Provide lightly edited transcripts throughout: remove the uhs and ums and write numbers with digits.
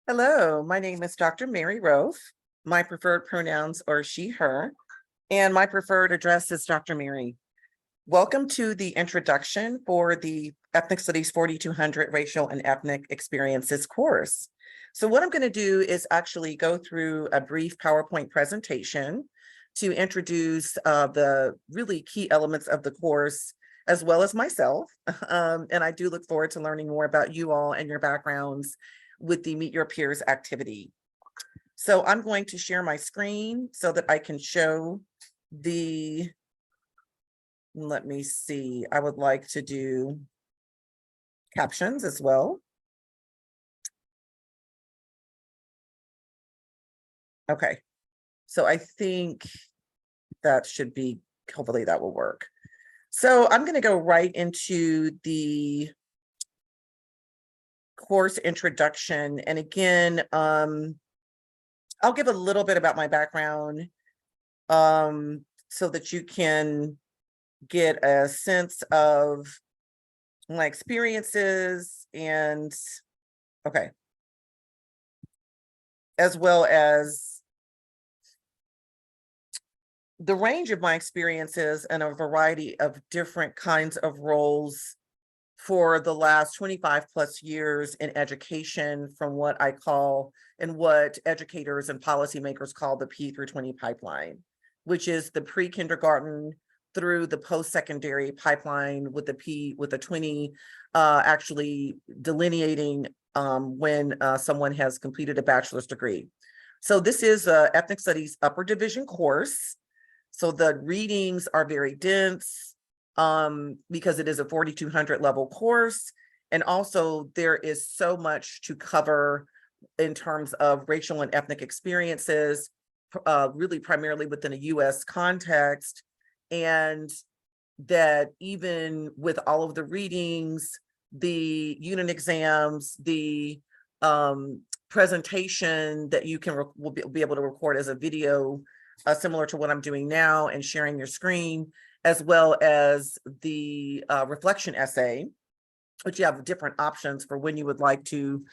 Hello, my name is Dr. Mary Rove. My preferred pronouns are she, her, and my preferred address is Dr. Mary. Welcome to the introduction for the Ethnic Studies 4200 Racial and Ethnic Experiences course. So what I'm going to do is actually go through a brief PowerPoint presentation to introduce the really key elements of the course, as well as myself. And I do look forward to learning more about you all and your backgrounds with the Meet Your Peers activity. So I'm going to share my screen so that I can show the, let me see, I would like to do captions as well. Okay, so I think that should be, hopefully that will work. So I'm going to go right into the course introduction. And again, I'll give a little bit about my background so that you can get a sense of my experiences and, okay, as well as the range of my experiences and a variety of different kinds of roles for the last 25 plus years in education, from what I call and what educators and policymakers call the P through 20 pipeline, which is the pre-kindergarten through the post-secondary pipeline, with the 20 actually delineating when someone has completed a bachelor's degree. So this is a Ethnic Studies upper division course. So the readings are very dense because it is a 4200 level course. And also there is so much to cover in terms of racial and ethnic experiences, really primarily within a US context. And that even with all of the readings, the unit exams, the presentation that you will be able to record as a video, similar to what I'm doing now and sharing your screen, as well as the reflection essay, which you have different options for when you would like to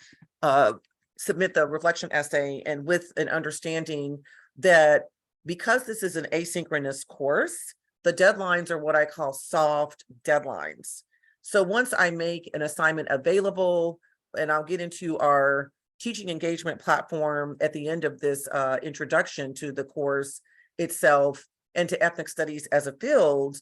submit the reflection essay, and with an understanding that because this is an asynchronous course, the deadlines are what I call soft deadlines. So once I make an assignment available, and I'll get into our teaching engagement platform at the end of this introduction to the course itself and to ethnic studies as a field,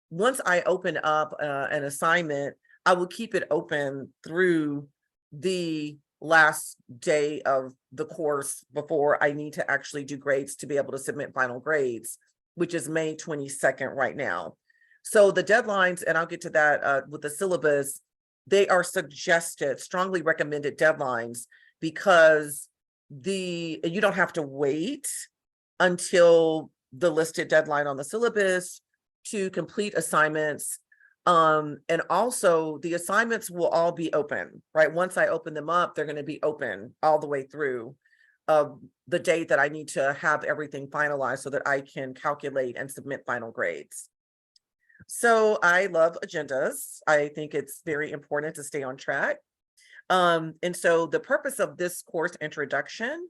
once I open up an assignment, I will keep it open through the last day of the course before I need to actually do grades to be able to submit final grades, which is May 22nd right now. So the deadlines, and I'll get to that with the syllabus, they are suggested, strongly recommended deadlines, because you don't have to wait until the listed deadline on the syllabus to complete assignments. And also the assignments will all be open, right? Once I open them up, they're going to be open all the way through the date that I need to have everything finalized so that I can calculate and submit final grades. So I love agendas. I think it's very important to stay on track. And so the purpose of this course introduction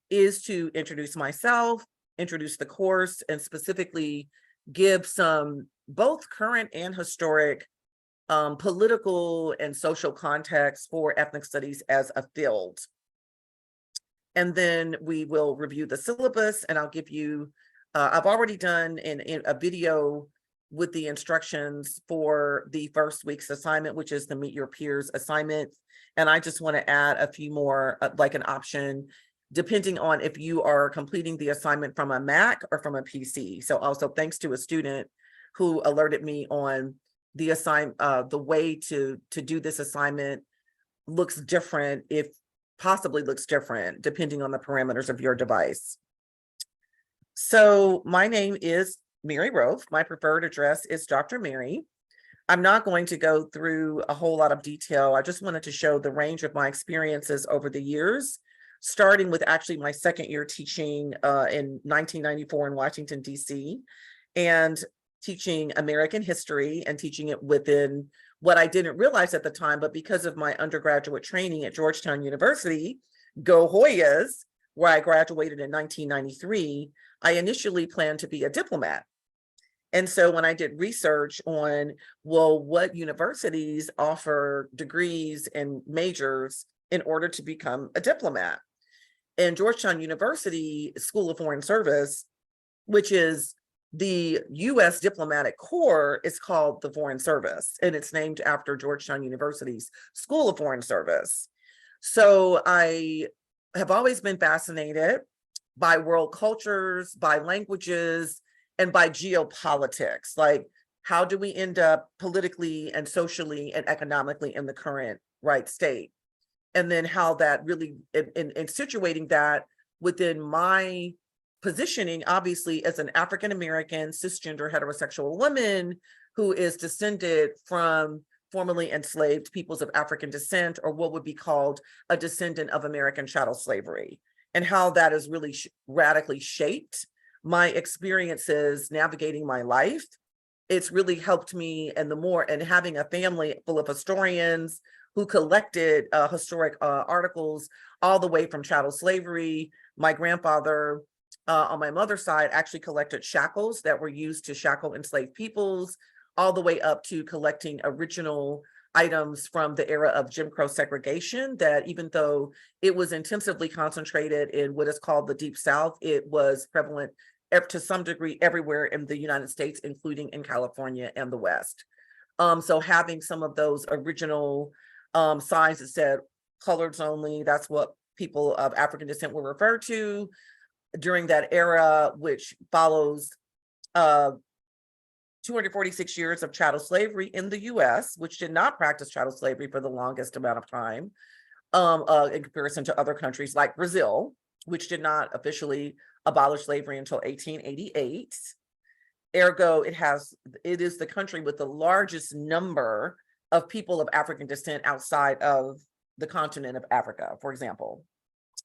is to introduce myself, introduce the course, and specifically give some both current and historic political and social context for ethnic studies as a field. And then we will review the syllabus, and I'll give you, I've already done in a video with the instructions for the first week's assignment, which is the Meet Your Peers assignment. And I just want to add a few more, like an option, depending on if you are completing the assignment from a Mac or from a PC. So also thanks to a student who alerted me on the the way to do this assignment looks different, if possibly looks different, depending on the parameters of your device. So my name is Mary Rove. My preferred address is Dr. Mary. I'm not going to go through a whole lot of detail. I just wanted to show the range of my experiences over the years, starting with actually my second year teaching in 1994 in Washington, DC, and teaching American history and teaching it within what I didn't realize at the time, but because of my undergraduate training at Georgetown University, Go Hoyas, where I graduated in 1993, I initially planned to be a diplomat. And so when I did research on, well, what universities offer degrees and majors in order to become a diplomat, and Georgetown University School of Foreign Service, which is the US diplomatic corps, is called the Foreign Service, and it's named after Georgetown University's School of Foreign Service. So I have always been fascinated by world cultures, by languages, and by geopolitics. Like, how do we end up politically and socially and economically in the current state? And then how that really, in situating that within my positioning, obviously, as an African-American, cisgender, heterosexual woman who is descended from formerly enslaved peoples of African descent, or what would be called a descendant of American chattel slavery, and how that has really radically shaped my experiences navigating my life. It's really helped me, and having a family full of historians who collected historic articles all the way from chattel slavery. My grandfather on my mother's side actually collected shackles that were used to shackle enslaved peoples, all the way up to collecting original items from the era of Jim Crow segregation, that even though it was intensively concentrated in what is called the Deep South, it was prevalent to some degree everywhere in the United States, including in California and the West. So having some of those original signs that said coloreds only, that's what people of African descent were referred to during that era, which follows 246 years of chattel slavery in the US, which did not practice chattel slavery for the longest amount of time, in comparison to other countries like Brazil, which did not officially abolish slavery until 1888. Ergo, it is the country with the largest number of people of African descent outside of the continent of Africa, for example.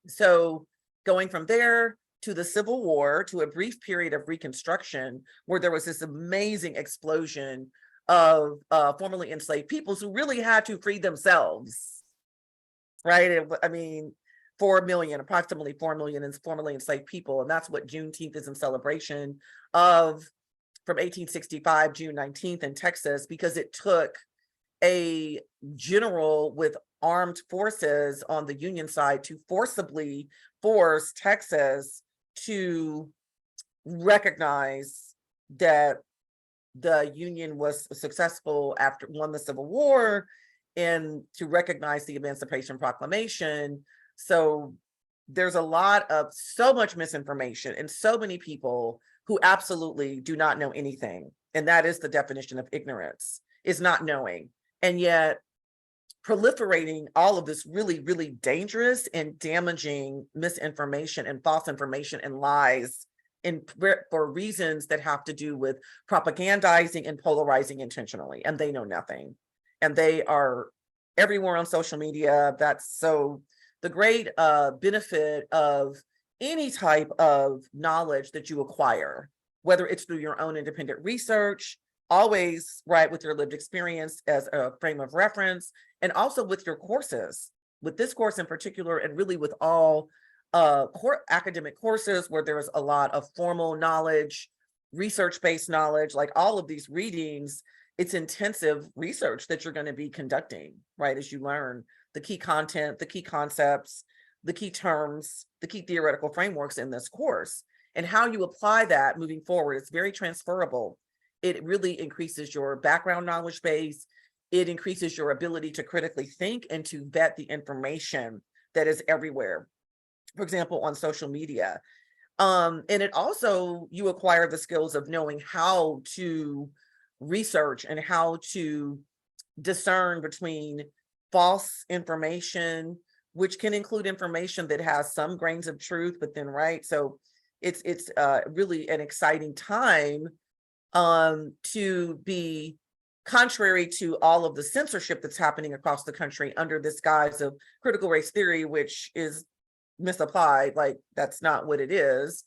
So going from there to the Civil War, to a brief period of Reconstruction, where there was this amazing explosion of formerly enslaved peoples who really had to free themselves, right? I mean, 4 million, approximately 4 million formerly enslaved people. And that's what Juneteenth is in celebration of, from 1865, June 19th in Texas, because it took a general with armed forces on the Union side to forcibly force Texas to recognize that the Union was successful after won the Civil War, and to recognize the Emancipation Proclamation. So there's so much misinformation, and so many people who absolutely do not know anything. And that is the definition of ignorance, is not knowing. And yet proliferating all of this really, really dangerous and damaging misinformation and false information and lies for reasons that have to do with propagandizing and polarizing intentionally. And they know nothing. And they are everywhere on social media. That's so the great benefit of any type of knowledge that you acquire, whether it's through your own independent research, always with your lived experience as a frame of reference, and also with your courses, with this course in particular, and really with all academic courses where there's a lot of formal knowledge, research-based knowledge, like all of these readings. It's intensive research that you're going to be conducting, as you learn the key content, the key concepts, the key terms, the key theoretical frameworks in this course, and how you apply that moving forward. It's very transferable. It really increases your background knowledge base. It increases your ability to critically think and to vet the information that is everywhere, for example, on social media. And it also, you acquire the skills of knowing how to research and how to discern between false information, which can include information that has some grains of truth, but then, so it's really an exciting time to be, contrary to all of the censorship that's happening across the country under this guise of critical race theory, which is misapplied. That's not what it is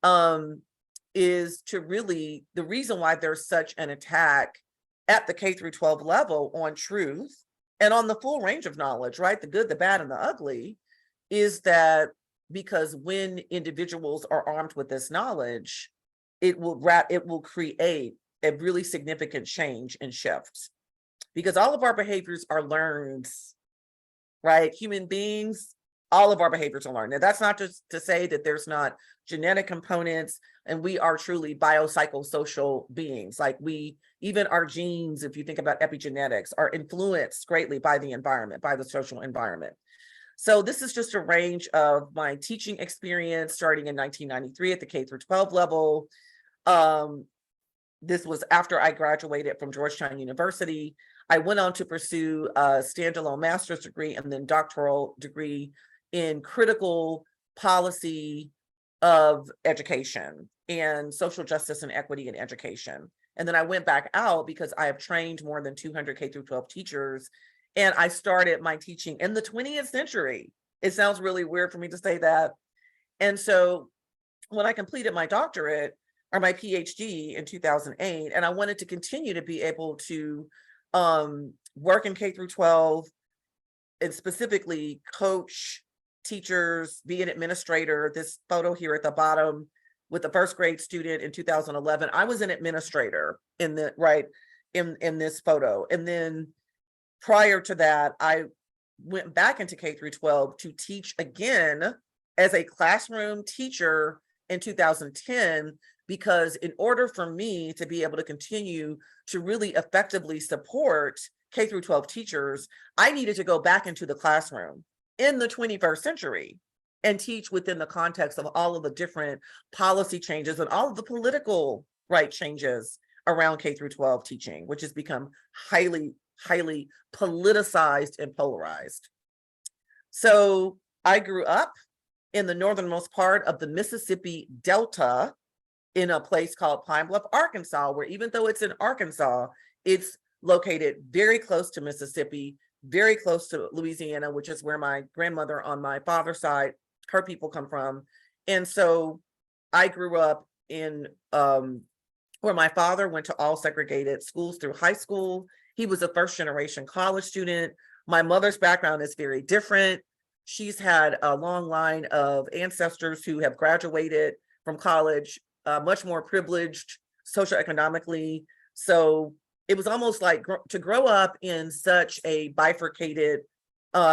to really, the reason why there's such an attack at the K through 12 level on truth and on the full range of knowledge, the good, the bad, and the ugly, is that because when individuals are armed with this knowledge, it will create a really significant change and shift, because all of our behaviors are learned, right? Human beings, all of our behaviors are learned. Now, that's not just to say that there's not genetic components, and we are truly biopsychosocial beings. Like even our genes, if you think about epigenetics, are influenced greatly by the environment, by the social environment. So this is just a range of my teaching experience starting in 1993 at the K through 12 level. This was after I graduated from Georgetown University. I went on to pursue a standalone master's degree and then doctoral degree in critical policy of education and social justice and equity in education. And then I went back out because I have trained more than 200 K through 12 teachers, and I started my teaching in the 20th century. It sounds really weird for me to say that. And so when I completed my doctorate or my PhD in 2008, and I wanted to continue to be able to work in K through 12 and specifically coach teachers, be an administrator. This photo here at the bottom with the first grade student in 2011, I was an administrator in this photo. And then prior to that, I went back into K through 12 to teach again as a classroom teacher in 2010, because in order for me to be able to continue to really effectively support K through 12 teachers, I needed to go back into the classroom in the 21st century and teach within the context of all of the different policy changes and all of the political changes around K through 12 teaching, which has become highly politicized and polarized. So I grew up in the northernmost part of the Mississippi Delta in a place called Pine Bluff, Arkansas, where even though it's in Arkansas, it's located very close to Mississippi, very close to Louisiana, which is where my grandmother on my father's side, her people come from. And so I grew up in where my father went to all segregated schools through high school. He was a first generation college student. My mother's background is very different. She's had a long line of ancestors who have graduated from college, much more privileged socioeconomically. So it was almost like to grow up in such a bifurcated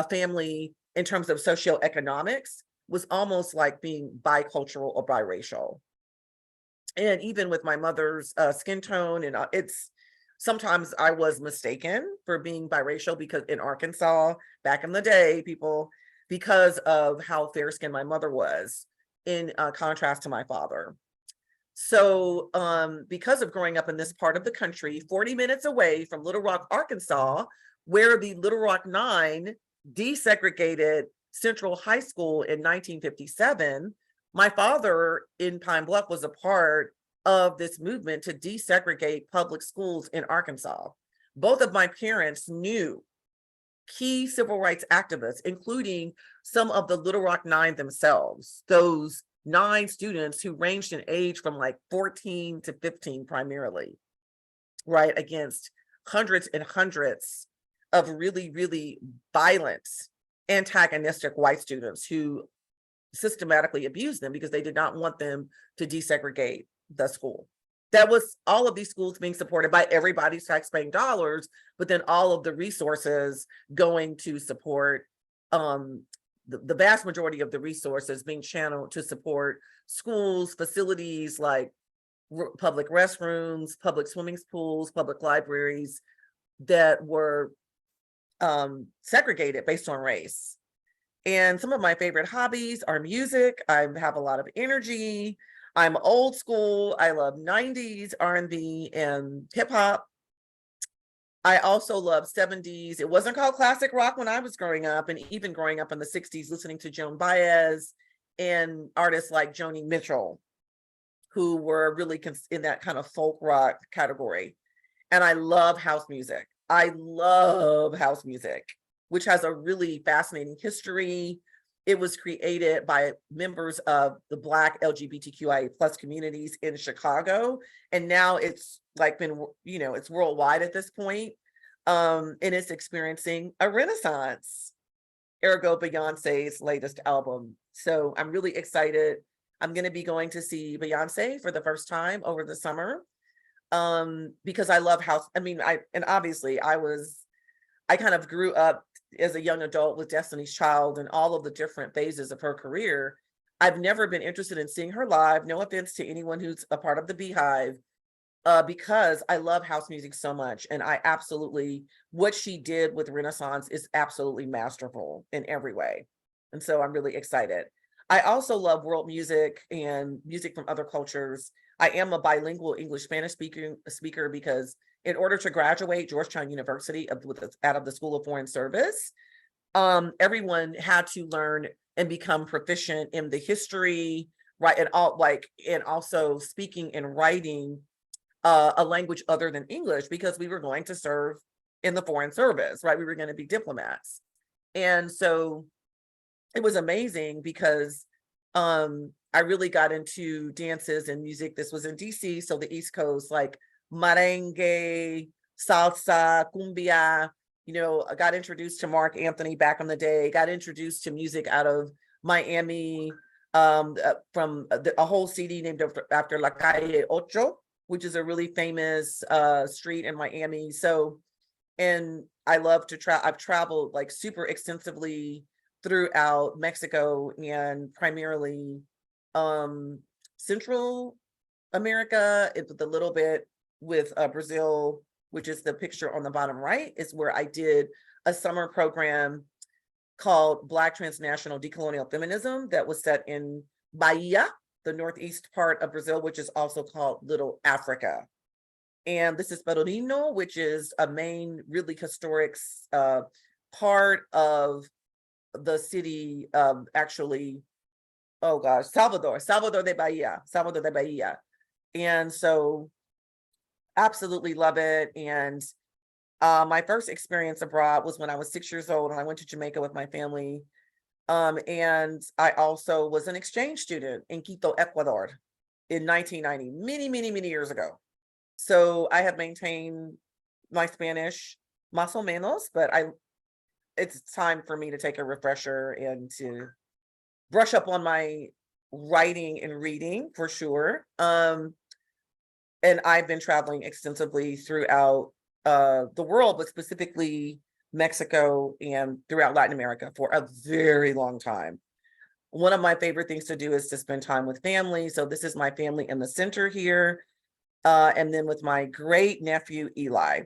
family in terms of socioeconomics was almost like being bicultural or biracial. And even with my mother's skin tone, and sometimes I was mistaken for being biracial because in Arkansas, back in the day, because of how fair-skinned my mother was in contrast to my father. So because of growing up in this part of the country, 40 minutes away from Little Rock, Arkansas, where the Little Rock Nine desegregated Central High School in 1957, my father in Pine Bluff was a part of this movement to desegregate public schools in Arkansas. Both of my parents knew key civil rights activists, including some of the Little Rock Nine themselves, those 9 students who ranged in age from like 14 to 15 primarily, right, against hundreds and hundreds of really violent, antagonistic white students who systematically abused them because they did not want them to desegregate the school. That was all of these schools being supported by everybody's taxpaying dollars, but then all of the resources going to support the vast majority of the resources being channeled to support schools, facilities like public restrooms, public swimming pools, public libraries that were segregated based on race. And some of my favorite hobbies are music. I have a lot of energy. I'm old school. I love 90s R&B and hip hop. I also love 70s. It wasn't called classic rock when I was growing up, and even growing up in the 60s, listening to Joan Baez and artists like Joni Mitchell, who were really in that kind of folk rock category. And I love house music. I love house music, which has a really fascinating history. It was created by members of the Black LGBTQIA+ communities in Chicago. And now it's like been, it's worldwide at this point. And it's experiencing a renaissance. ergo Beyonce's latest album. So I'm really excited. I'm going to be going to see Beyonce for the first time over the summer, because I love house. I mean, and obviously I kind of grew up as a young adult with Destiny's Child and all of the different phases of her career. I've never been interested in seeing her live. No offense to anyone who's a part of the Beehive, because I love house music so much. And I absolutely, what she did with Renaissance is absolutely masterful in every way. And so I'm really excited. I also love world music and music from other cultures. I am a bilingual English Spanish speaker because in order to graduate Georgetown University out of the School of Foreign Service, everyone had to learn and become proficient in the history, right? And also speaking and writing a language other than English, because we were going to serve in the Foreign Service, right? We were going to be diplomats. And so it was amazing because I really got into dances and music. This was in DC, so the East Coast, like merengue, salsa, cumbia. I got introduced to Mark Anthony back in the day, got introduced to music out of Miami, from a whole CD named after La Calle Ocho, which is a really famous street in Miami. So, and I love to I've traveled like super extensively throughout Mexico and primarily Central America, with a little bit with Brazil, which is the picture on the bottom right, is where I did a summer program called Black Transnational Decolonial Feminism that was set in Bahia, the northeast part of Brazil, which is also called Little Africa. And this is Pelourinho, which is a main, really historic part of the city, actually, oh gosh, Salvador de Bahia. And so absolutely love it. And my first experience abroad was when I was 6 years old and I went to Jamaica with my family. And I also was an exchange student in Quito, Ecuador in 1990, many years ago. So I have maintained my Spanish más o menos, but it's time for me to take a refresher and to brush up on my writing and reading for sure. And I've been traveling extensively throughout the world, but specifically Mexico and throughout Latin America for a very long time. One of my favorite things to do is to spend time with family. So this is my family in the center here. And then with my great nephew, Eli.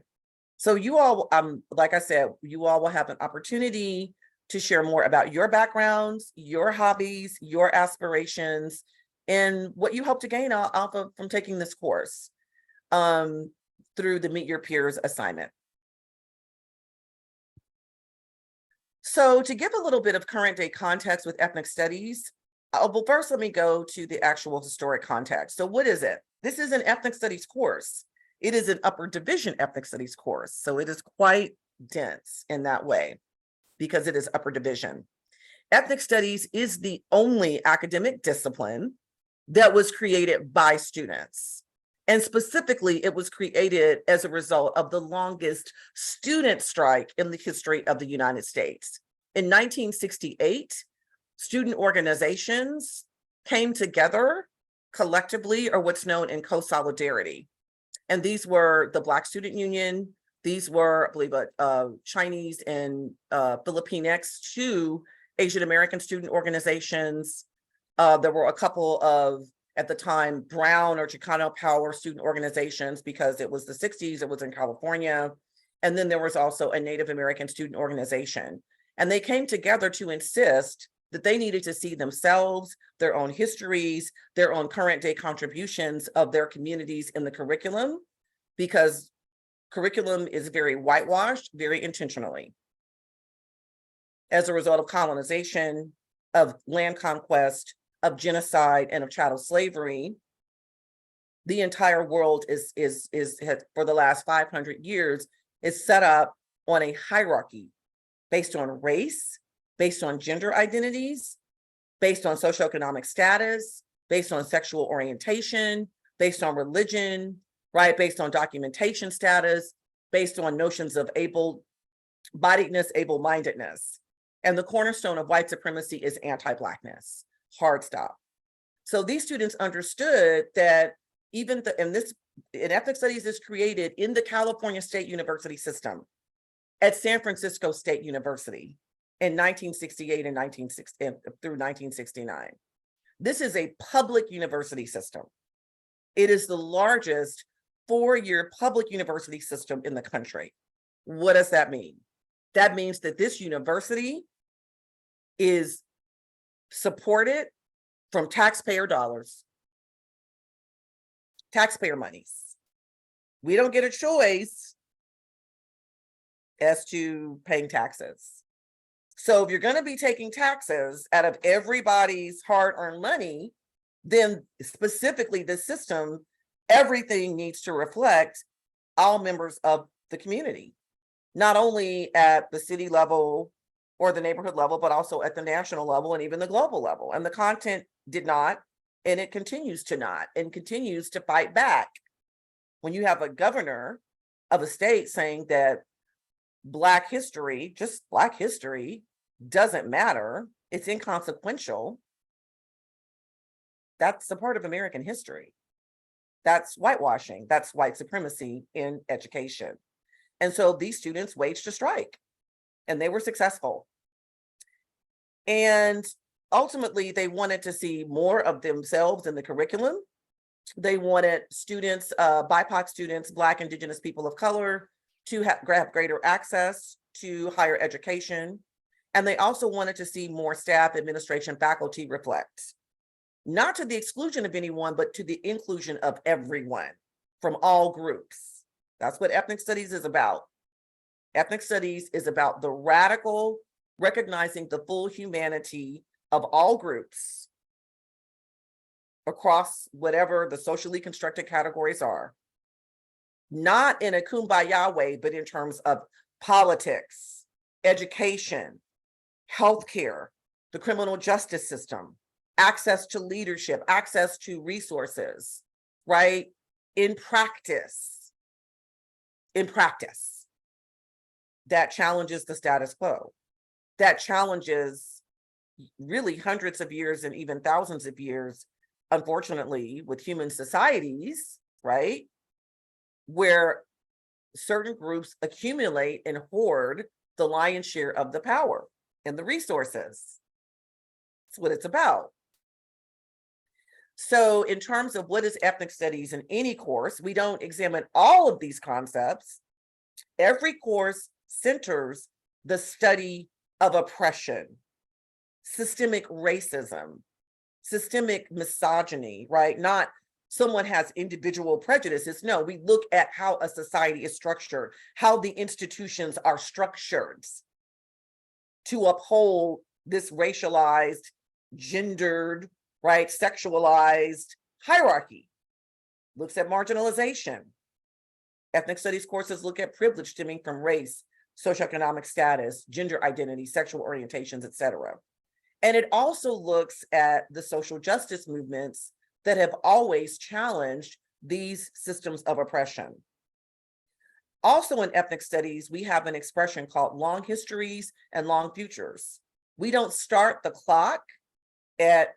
So you all, like I said, you all will have an opportunity to share more about your backgrounds, your hobbies, your aspirations, and what you hope to gain from taking this course through the Meet Your Peers assignment. So to give a little bit of current day context with ethnic studies, well, first let me go to the actual historic context. So what is it? This is an ethnic studies course. It is an upper division ethnic studies course. So it is quite dense in that way because it is upper division. Ethnic studies is the only academic discipline that was created by students. And specifically, it was created as a result of the longest student strike in the history of the United States. In 1968, student organizations came together collectively, or what's known in co-solidarity. And these were the Black Student Union. These were, I believe, Chinese and Filipinx, two Asian American student organizations. There were a couple of, at the time, Brown or Chicano Power student organizations because it was the 60s, it was in California. And then there was also a Native American student organization. And they came together to insist that they needed to see themselves, their own histories, their own current day contributions of their communities in the curriculum, because curriculum is very whitewashed, very intentionally. As a result of colonization, of land conquest, of genocide, and of chattel slavery, the entire world has for the last 500 years is set up on a hierarchy based on race, based on gender identities, based on socioeconomic status, based on sexual orientation, based on religion, right? Based on documentation status, based on notions of able-bodiedness, able-mindedness. And the cornerstone of white supremacy is anti-Blackness, hard stop. So these students understood that even in ethnic studies is created in the California State University system at San Francisco State University in 1968 and through 1969. This is a public university system. It is the largest four-year public university system in the country. What does that mean? That means that this university is supported from taxpayer dollars, taxpayer monies. We don't get a choice as to paying taxes. So if you're going to be taking taxes out of everybody's hard-earned money, then specifically the system, everything needs to reflect all members of the community, not only at the city level or the neighborhood level, but also at the national level and even the global level. And the content did not, and it continues to not, and continues to fight back. When you have a governor of a state saying that Black history, just Black history, doesn't matter, it's inconsequential, that's a part of American history. That's whitewashing, that's white supremacy in education. And so these students waged a strike, and they were successful. And ultimately, they wanted to see more of themselves in the curriculum. They wanted students, BIPOC students, Black, Indigenous people of color, to have greater access to higher education. And they also wanted to see more staff, administration, faculty reflect, not to the exclusion of anyone, but to the inclusion of everyone from all groups. That's what ethnic studies is about. Ethnic studies is about the radical recognizing the full humanity of all groups across whatever the socially constructed categories are, not in a kumbaya way, but in terms of politics, education, healthcare, the criminal justice system, access to leadership, access to resources, right? In practice, that challenges the status quo, that challenges really hundreds of years and even thousands of years, unfortunately, with human societies, right? Where certain groups accumulate and hoard the lion's share of the power and the resources. That's what it's about. So in terms of what is ethnic studies in any course, we don't examine all of these concepts. Every course centers the study of oppression, systemic racism, systemic misogyny, right? Not someone has individual prejudices. No, we look at how a society is structured, how the institutions are structured to uphold this racialized, gendered, right, sexualized hierarchy. Looks at marginalization. Ethnic studies courses look at privilege stemming from race, socioeconomic status, gender identity, sexual orientations, etc. And it also looks at the social justice movements that have always challenged these systems of oppression. Also in ethnic studies, we have an expression called long histories and long futures. We don't start the clock at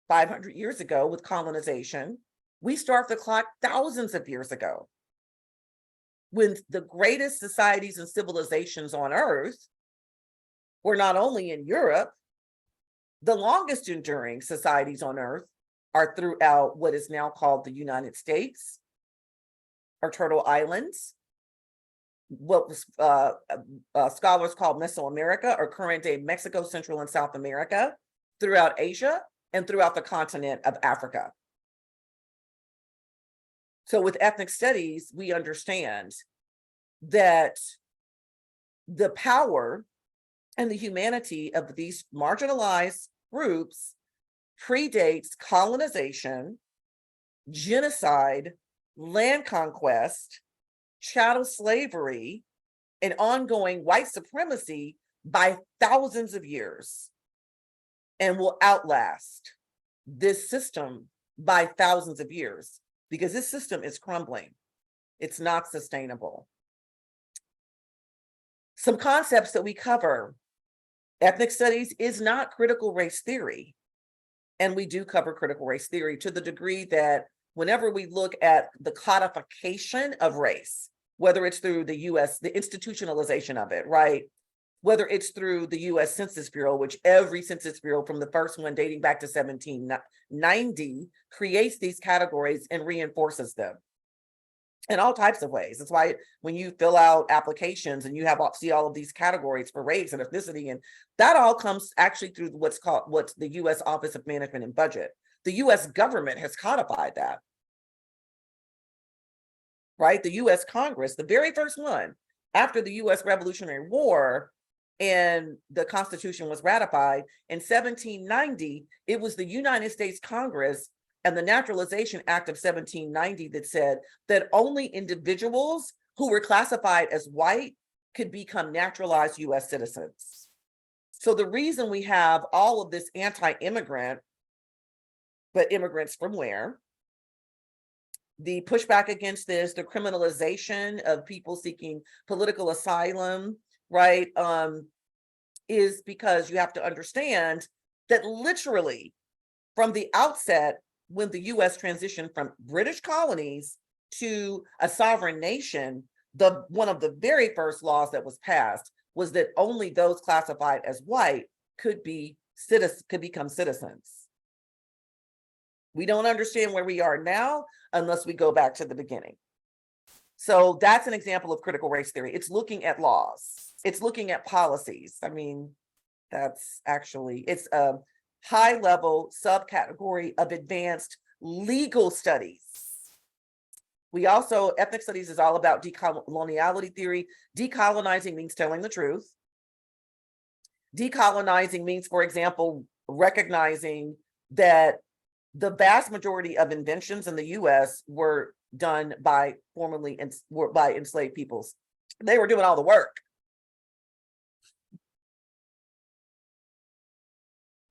500 years ago with colonization. We start the clock thousands of years ago, when the greatest societies and civilizations on Earth were not only in Europe, the longest enduring societies on Earth are throughout what is now called the United States, or Turtle Islands, what was scholars call Mesoamerica, or current day Mexico, Central and South America, throughout Asia, and throughout the continent of Africa. So with ethnic studies, we understand that the power and the humanity of these marginalized groups predates colonization, genocide, land conquest, chattel slavery, and ongoing white supremacy by thousands of years, and will outlast this system by thousands of years, because this system is crumbling. It's not sustainable. Some concepts that we cover ethnic studies is not critical race theory. And we do cover critical race theory to the degree that whenever we look at the codification of race, whether it's through the US, the institutionalization of it, right? Whether it's through the US Census Bureau, which every Census Bureau from the first one dating back to 1790 creates these categories and reinforces them in all types of ways. That's why when you fill out applications and you see all of these categories for race and ethnicity, and that all comes actually through what's the US Office of Management and Budget. The US government has codified that, right? The US Congress, the very first one after the US Revolutionary War and the Constitution was ratified in 1790, it was the United States Congress and the Naturalization Act of 1790 that said that only individuals who were classified as white could become naturalized US citizens. So the reason we have all of this anti-immigrant, but immigrants from where? The pushback against this, the criminalization of people seeking political asylum, right, is because you have to understand that literally from the outset, when the US transitioned from British colonies to a sovereign nation, one of the very first laws that was passed was that only those classified as white could become citizens. We don't understand where we are now unless we go back to the beginning. So that's an example of critical race theory. It's looking at laws. It's looking at policies. I mean, it's a high level subcategory of advanced legal studies. We also, ethnic studies is all about decoloniality theory. Decolonizing means telling the truth. Decolonizing means, for example, recognizing that the vast majority of inventions in the US were done by enslaved peoples. They were doing all the work.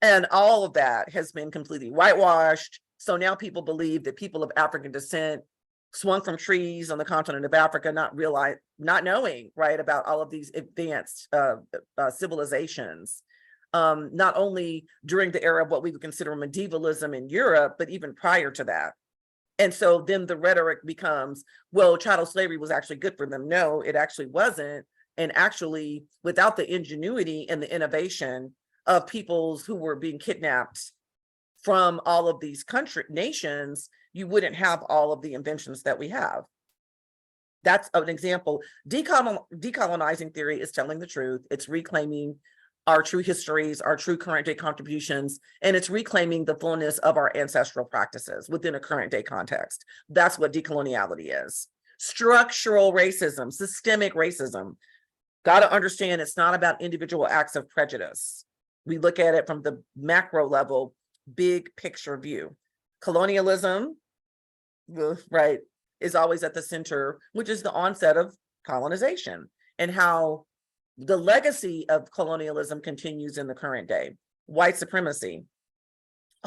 And all of that has been completely whitewashed. So now people believe that people of African descent swung from trees on the continent of Africa, not knowing, right, about all of these advanced civilizations, not only during the era of what we would consider medievalism in Europe, but even prior to that. And so then the rhetoric becomes, well, chattel slavery was actually good for them. No, it actually wasn't. And actually, without the ingenuity and the innovation of peoples who were being kidnapped from all of these nations, you wouldn't have all of the inventions that we have. That's an example. Decolonizing theory is telling the truth. It's reclaiming our true histories, our true current day contributions, and it's reclaiming the fullness of our ancestral practices within a current day context. That's what decoloniality is. Structural racism, systemic racism. Got to understand it's not about individual acts of prejudice. We look at it from the macro level, big picture view. Colonialism, right, is always at the center, which is the onset of colonization and how the legacy of colonialism continues in the current day. White supremacy,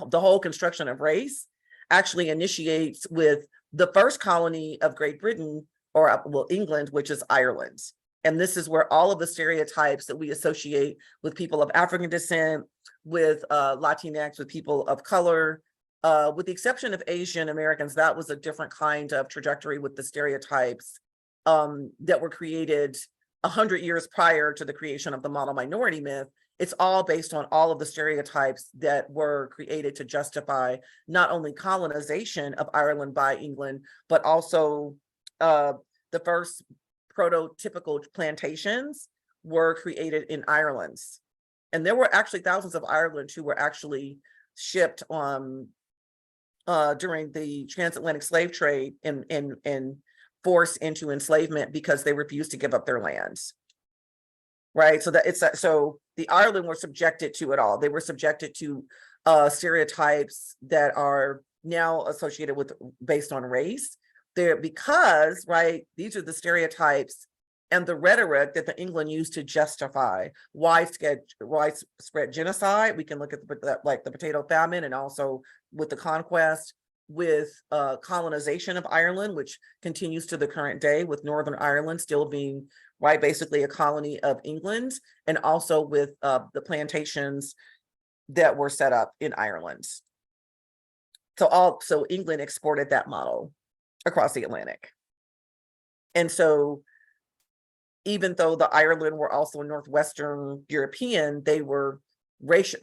the whole construction of race actually initiates with the first colony of Great Britain, or well, England, which is Ireland. And this is where all of the stereotypes that we associate with people of African descent, with Latinx, with people of color, with the exception of Asian Americans, that was a different kind of trajectory with the stereotypes that were created 100 years prior to the creation of the model minority myth. It's all based on all of the stereotypes that were created to justify not only colonization of Ireland by England, but also the first prototypical plantations were created in Ireland. And there were actually thousands of Ireland who were actually shipped during the transatlantic slave trade and forced into enslavement because they refused to give up their lands. Right, so so the Ireland were subjected to it all. They were subjected to stereotypes that are now associated with based on race. Because right, these are the stereotypes and the rhetoric that the England used to justify widespread genocide. We can look at like the potato famine and also with the conquest, with colonization of Ireland, which continues to the current day, with Northern Ireland still being basically a colony of England, and also with the plantations that were set up in Ireland. So England exported that model across the Atlantic. And so even though the Ireland were also Northwestern European, they were racial.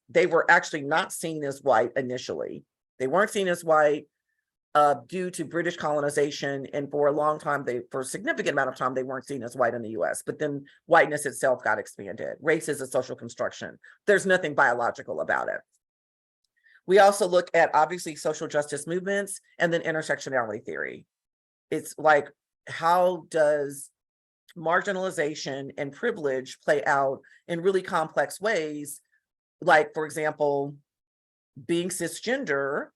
They were actually not seen as white initially. They weren't seen as white due to British colonization, and for a long time, for a significant amount of time, they weren't seen as white in the US, but then whiteness itself got expanded. Race is a social construction. There's nothing biological about it. We also look at, obviously, social justice movements and then intersectionality theory. It's like, how does marginalization and privilege play out in really complex ways? Like, for example, being cisgender,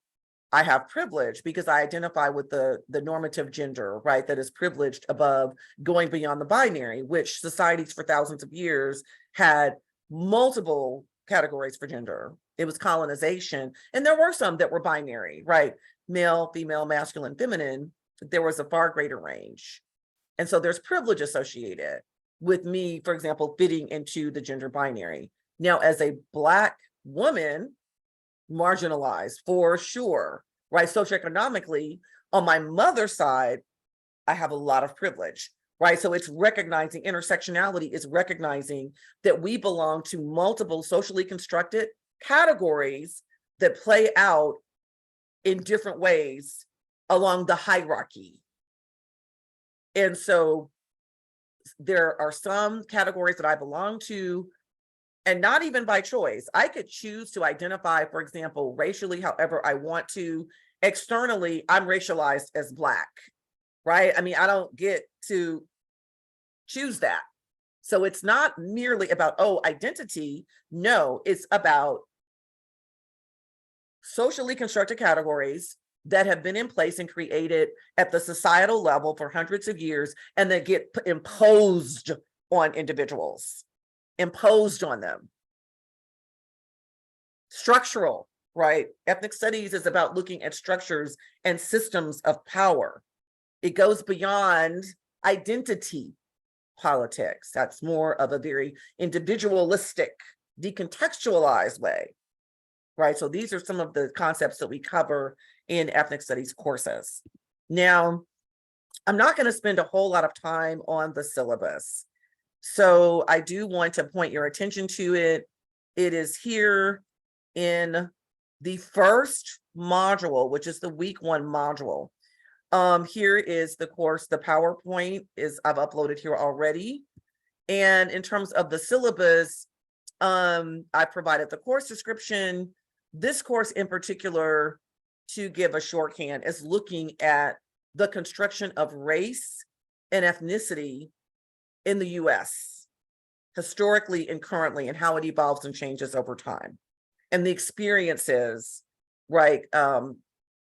I have privilege because I identify with the normative gender, right, that is privileged above going beyond the binary, which societies for thousands of years had multiple categories for gender. It was colonization, and there were some that were binary, right? Male, female, masculine, feminine. There was a far greater range. And so there's privilege associated with me, for example, fitting into the gender binary. Now, as a Black woman, marginalized for sure, right? Socioeconomically, on my mother's side, I have a lot of privilege, right? So it's recognizing, intersectionality is recognizing that we belong to multiple socially constructed categories that play out in different ways along the hierarchy. And so there are some categories that I belong to, and not even by choice. I could choose to identify, for example, racially, however I want to. Externally, I'm racialized as Black, right? I mean, I don't get to choose that. So it's not merely about, identity. No, it's about socially constructed categories that have been in place and created at the societal level for hundreds of years, and that get imposed on individuals, imposed on them. Structural, right? Ethnic studies is about looking at structures and systems of power. It goes beyond identity politics. That's more of a very individualistic, decontextualized way, right? So these are some of the concepts that we cover in ethnic studies courses. Now, I'm not going to spend a whole lot of time on the syllabus. So I do want to point your attention to it. It is here in the first module, which is the week 1 module. Here is the course. The PowerPoint I've uploaded here already. And in terms of the syllabus, I provided the course description. This course in particular, to give a shorthand, is looking at the construction of race and ethnicity in the US, historically and currently, and how it evolves and changes over time. And the experiences, right,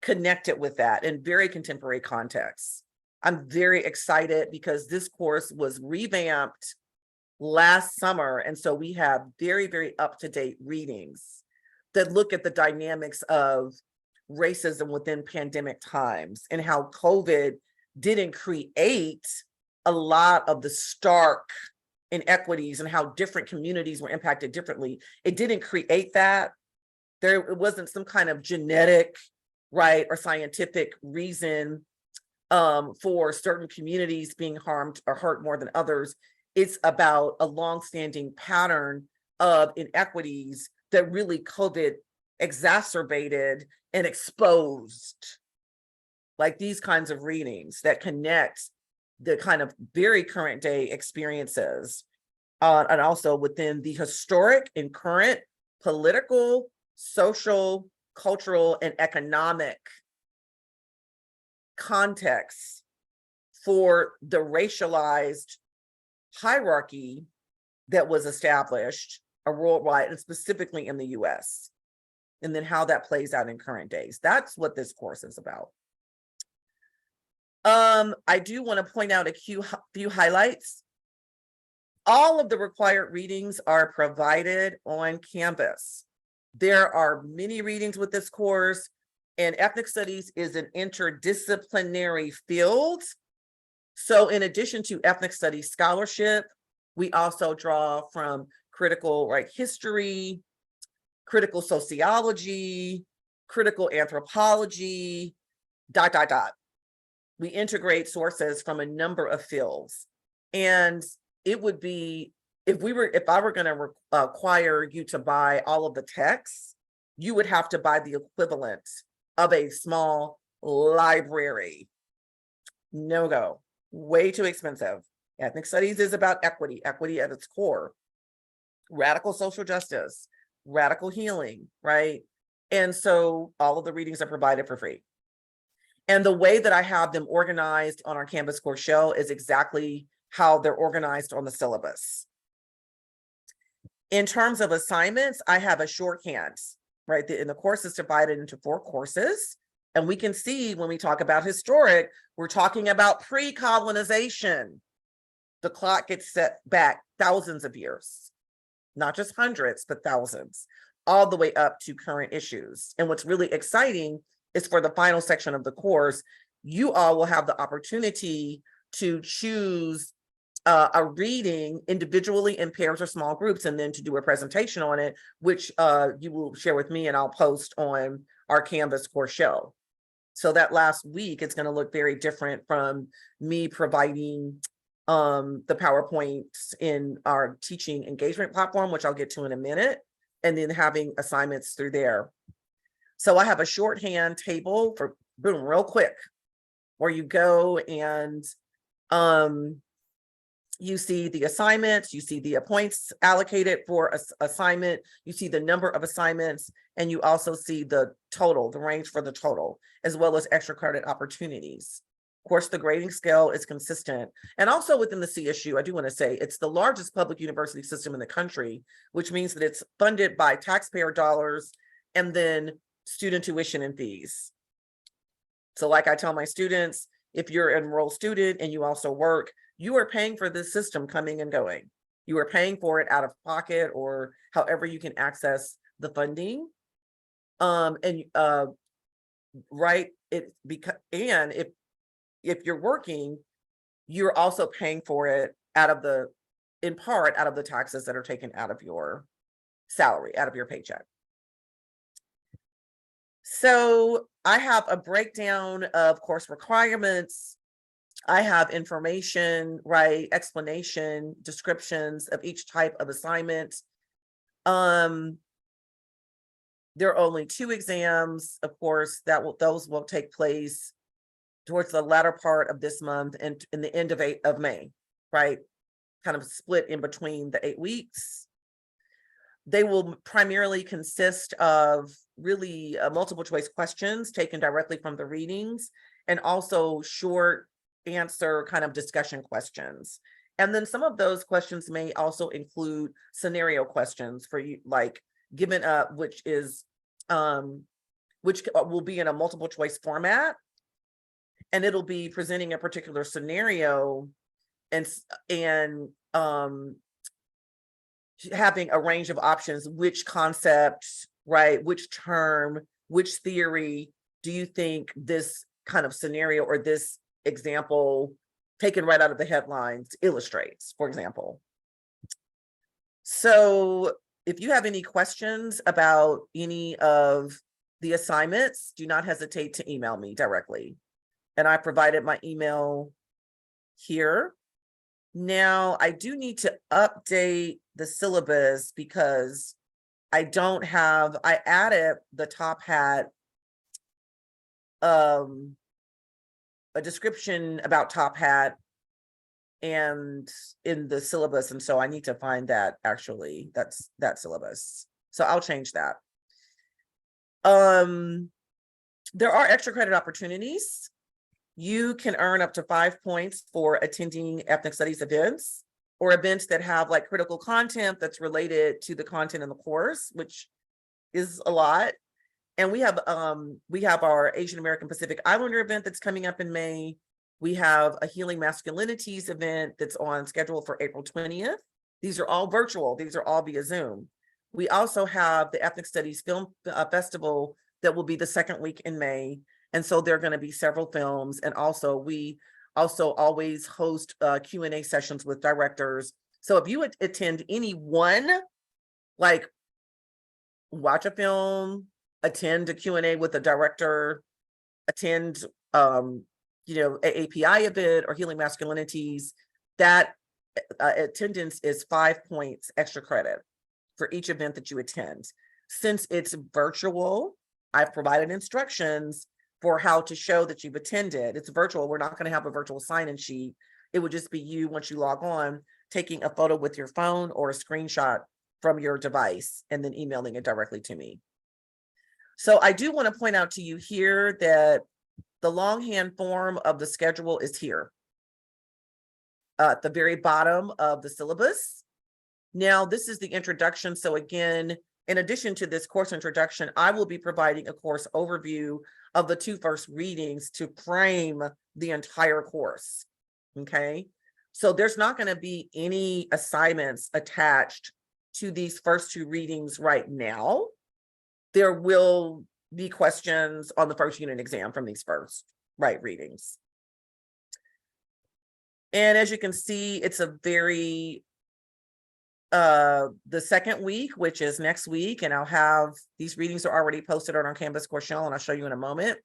connected with that in very contemporary contexts. I'm very excited because this course was revamped last summer. And so we have very, very up-to-date readings that look at the dynamics of racism within pandemic times and how COVID didn't create a lot of the stark inequities and how different communities were impacted differently. It didn't create that. It wasn't some kind of genetic, right, or scientific reason for certain communities being harmed or hurt more than others. It's about a longstanding pattern of inequities that really COVID exacerbated and exposed, like these kinds of readings that connect the kind of very current day experiences and also within the historic and current political, social, cultural, and economic context for the racialized hierarchy that was established worldwide and specifically in the US, and then how that plays out in current days. That's what this course is about. I do want to point out a few highlights. All of the required readings are provided on Canvas. There are many readings with this course. And ethnic studies is an interdisciplinary field. So in addition to ethnic studies scholarship, we also draw from critical history, critical sociology, critical anthropology, ... We integrate sources from a number of fields. And it would be, if I were going to require you to buy all of the texts, you would have to buy the equivalent of a small library. No go, way too expensive. Ethnic studies is about equity at its core, radical social justice, radical healing, right? And so all of the readings are provided for free. And the way that I have them organized on our Canvas course shell is exactly how they're organized on the syllabus. In terms of assignments, I have a shorthand, right? And the course is divided into 4 courses. And we can see when we talk about historic, we're talking about pre-colonization. The clock gets set back thousands of years, not just hundreds, but thousands, all the way up to current issues. And what's really exciting is for the final section of the course, you all will have the opportunity to choose a reading individually in pairs or small groups, and then to do a presentation on it, which you will share with me and I'll post on our Canvas course shell. So that last week, it's going to look very different from me providing the PowerPoints in our teaching engagement platform, which I'll get to in a minute, and then having assignments through there. So I have a shorthand table for boom, real quick, where you go and you see the assignments, you see the points allocated for assignment, you see the number of assignments, and you also see the total, the range for the total, as well as extra credit opportunities. Of course, the grading scale is consistent. And also within the CSU, I do want to say it's the largest public university system in the country, which means that it's funded by taxpayer dollars and then student tuition and fees. So like I tell my students, if you're an enrolled student and you also work, you are paying for this system coming and going. You are paying for it out of pocket or however you can access the funding. Right, if you're working, you're also paying for it in part out of the taxes that are taken out of your salary, out of your paycheck. So I have a breakdown of course requirements. I have information, right, explanation, descriptions of each type of assignment. There are only 2 exams, of course, those will take place towards the latter part of this month and in the end of May, right? Kind of split in between the 8 weeks. They will primarily consist of really multiple choice questions taken directly from the readings, and also short answer kind of discussion questions. And then some of those questions may also include scenario questions for you, like given up, which will be in a multiple choice format. And it'll be presenting a particular scenario and having a range of options. Which concept, right? Which term, which theory do you think this kind of scenario or this example taken right out of the headlines illustrates, for example? So if you have any questions about any of the assignments, do not hesitate to email me directly. And I provided my email here. Now, I do need to update the syllabus because I added the top hat, a description about top hat and in the syllabus. And so I need to find that that's that syllabus. So I'll change that. There are extra credit opportunities. You can earn up to 5 points for attending ethnic studies events or events that have like critical content that's related to the content in the course, which is a lot. And we have our Asian American Pacific Islander event that's coming up in May. We have a Healing Masculinities event that's on schedule for April 20th. These are all virtual. These are all via Zoom. We also have the Ethnic Studies Film Festival that will be the second week in May. And so there are going to be several films. And also we also always host Q&A sessions with directors. So if you attend any one, like watch a film, attend a Q&A with a director, attend a API event or Healing Masculinities, that attendance is 5 points extra credit for each event that you attend. Since it's virtual, I've provided instructions for how to show that you've attended. It's virtual. We're not going to have a virtual sign-in sheet. It would just be you, once you log on, taking a photo with your phone or a screenshot from your device and then emailing it directly to me. So I do want to point out to you here that the longhand form of the schedule is here at the very bottom of the syllabus. Now, this is the introduction. So again, in addition to this course introduction, I will be providing a course overview of the 2 first readings to frame the entire course. Okay, so there's not going to be any assignments attached to these first 2 readings right now. There will be questions on the first unit exam from these first readings. And as you can see, it's a very the second week, which is next week, and I'll have these readings are already posted on our Canvas course channel, and I'll show you in a moment.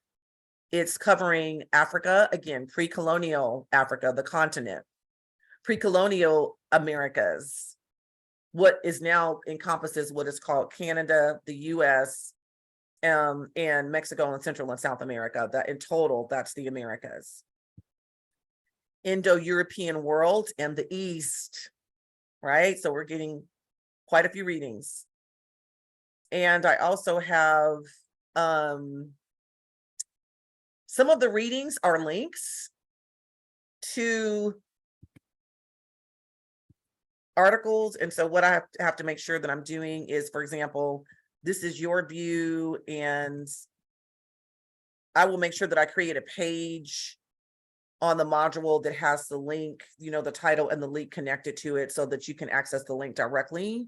It's covering Africa, again, pre-colonial Africa, the continent, pre-colonial Americas, what is now encompasses what is called Canada, the US, and Mexico and Central and South America. That in total, that's the Americas. Indo-European world and the East, right? So we're getting quite a few readings. And I also have some of the readings are links to articles. And so what I have to make sure that I'm doing is, for example, this is your view, and I will make sure that I create a page on the module that has the link, the title and the link connected to it, so that you can access the link directly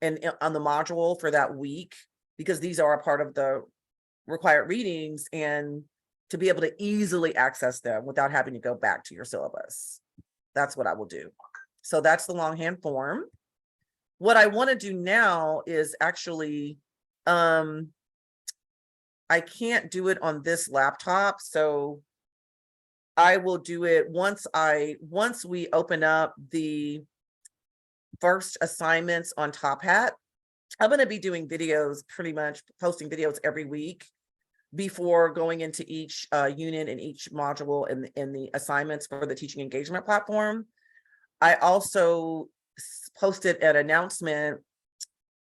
and on the module for that week, because these are a part of the required readings, and to be able to easily access them without having to go back to your syllabus. That's what I will do. So that's the longhand form. What I want to do now is actually, I can't do it on this laptop, so I will do it once we open up the first assignments on Top Hat. I'm going to be doing videos, pretty much posting videos every week before going into each unit and each module in the assignments for the teaching engagement platform. I also posted an announcement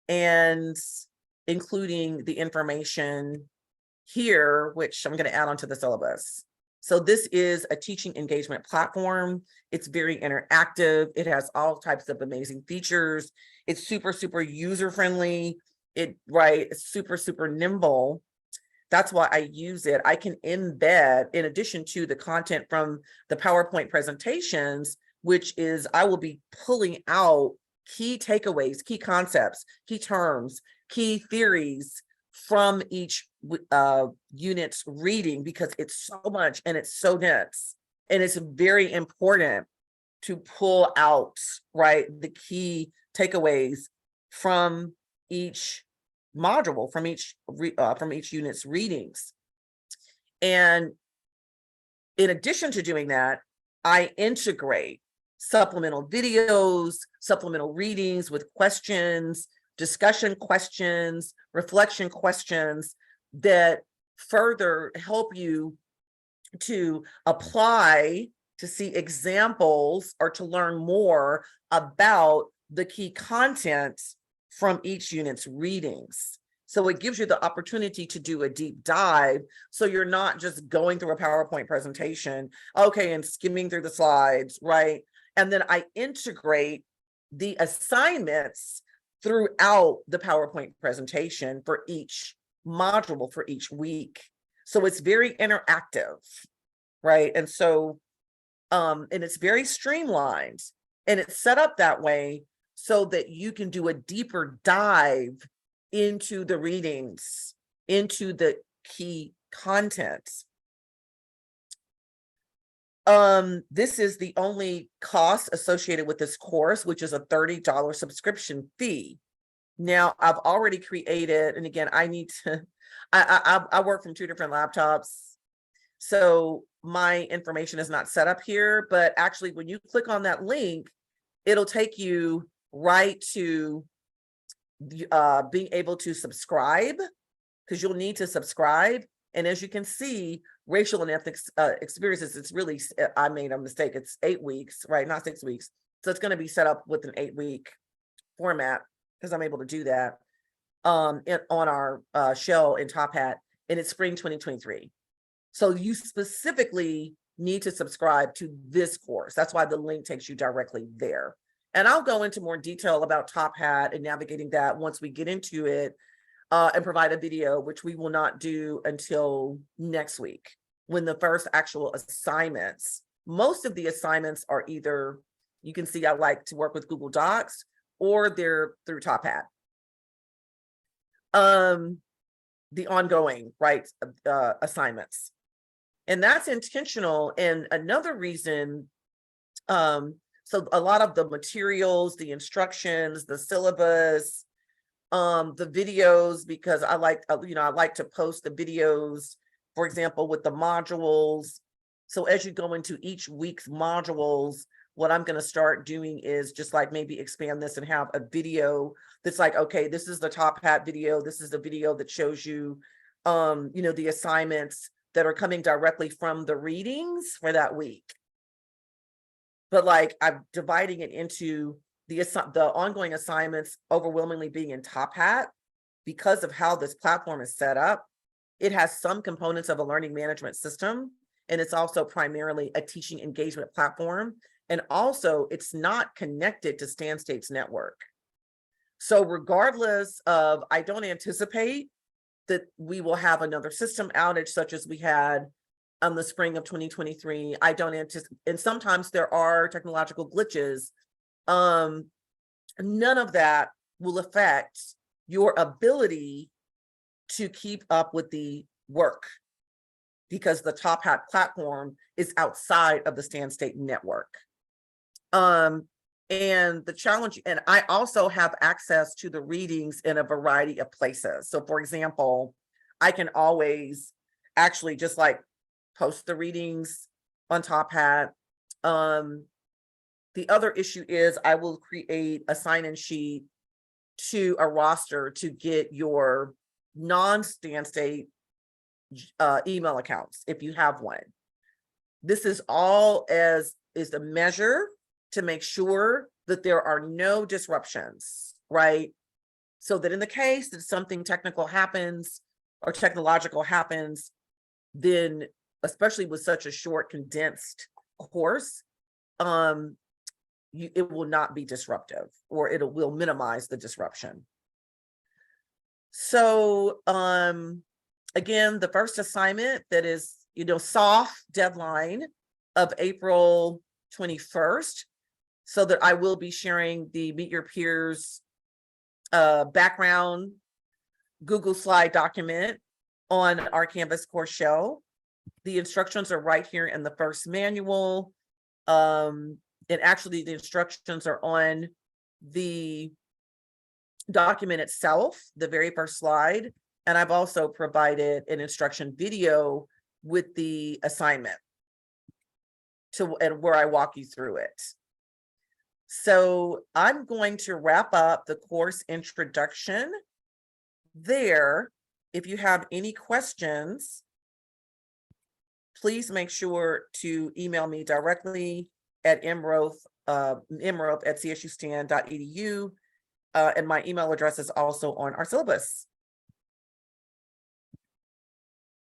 and including the information here, which I'm going to add onto the syllabus. So this is a teaching engagement platform. It's very interactive. It has all types of amazing features. It's super, super user-friendly. It's super, super nimble. That's why I use it. I can embed, in addition to the content from the PowerPoint presentations, which is I will be pulling out key takeaways, key concepts, key terms, key theories from each unit's reading, because it's so much and it's so dense, and it's very important to pull out the key takeaways from each module, from each unit's readings. And in addition to doing that, I integrate supplemental videos, supplemental readings with questions, discussion questions, reflection questions that further help you to apply, to see examples, or to learn more about the key content from each unit's readings. So it gives you the opportunity to do a deep dive. So you're not just going through a PowerPoint presentation, okay, and skimming through the slides, right? And then I integrate the assignments throughout the PowerPoint presentation for each module for each week. So it's very interactive, right? And so, and it's very streamlined, and it's set up that way so that you can do a deeper dive into the readings, into the key content. This is the only cost associated with this course, which is a $30 subscription fee. Now I've already created, and again, I need to, I work from 2 different laptops, so my information is not set up here, but actually when you click on that link, it'll take you right to being able to subscribe, because you'll need to subscribe. And as you can see, racial and ethnic experiences, it's really, I made a mistake. It's 8 weeks, right? Not 6 weeks. So it's going to be set up with an 8-week format, because I'm able to do that on our shell in Top Hat, and it's spring 2023. So you specifically need to subscribe to this course. That's why the link takes you directly there. And I'll go into more detail about Top Hat and navigating that once we get into it, and provide a video, which we will not do until next week, when the first actual assignments, most of the assignments are either, you can see I like to work with Google Docs, or they're through Top Hat. The ongoing, right, assignments. And that's intentional. And another reason, so a lot of the materials, the instructions, the syllabus, the videos, because I like, I like to post the videos, for example, with the modules. So as you go into each week's modules, what I'm going to start doing is just like maybe expand this and have a video that's like, okay, this is the Top Hat video. This is the video that shows you, the assignments that are coming directly from the readings for that week. But like I'm dividing it into the ongoing assignments overwhelmingly being in Top Hat, because of how this platform is set up. It has some components of a learning management system, and it's also primarily a teaching engagement platform. And also it's not connected to StanState's network. So regardless of, I don't anticipate that we will have another system outage such as we had in the spring of 2023. I don't anticipate, and sometimes there are technological glitches. None of that will affect your ability to keep up with the work, because the Top Hat platform is outside of the StanState network. And the challenge, and I also have access to the readings in a variety of places. So for example, I can always actually just like post the readings on Top Hat. The other issue is I will create a sign-in sheet to a roster to get your non-StanState email accounts if you have one. This is all is a measure to make sure that there are no disruptions, right? So that in the case that something technical happens or technological happens, then especially with such a short condensed course, it will not be disruptive, or it will minimize the disruption. So again, the first assignment that is, soft deadline of April 21st, so that I will be sharing the Meet Your Peers background Google Slide document on our Canvas course shell. The instructions are right here in the first manual. And actually the instructions are on the document itself, the very first slide. And I've also provided an instruction video with the assignment and where I walk you through it. So I'm going to wrap up the course introduction there. If you have any questions, please make sure to email me directly at mroth@chustan.edu. And my email address is also on our syllabus.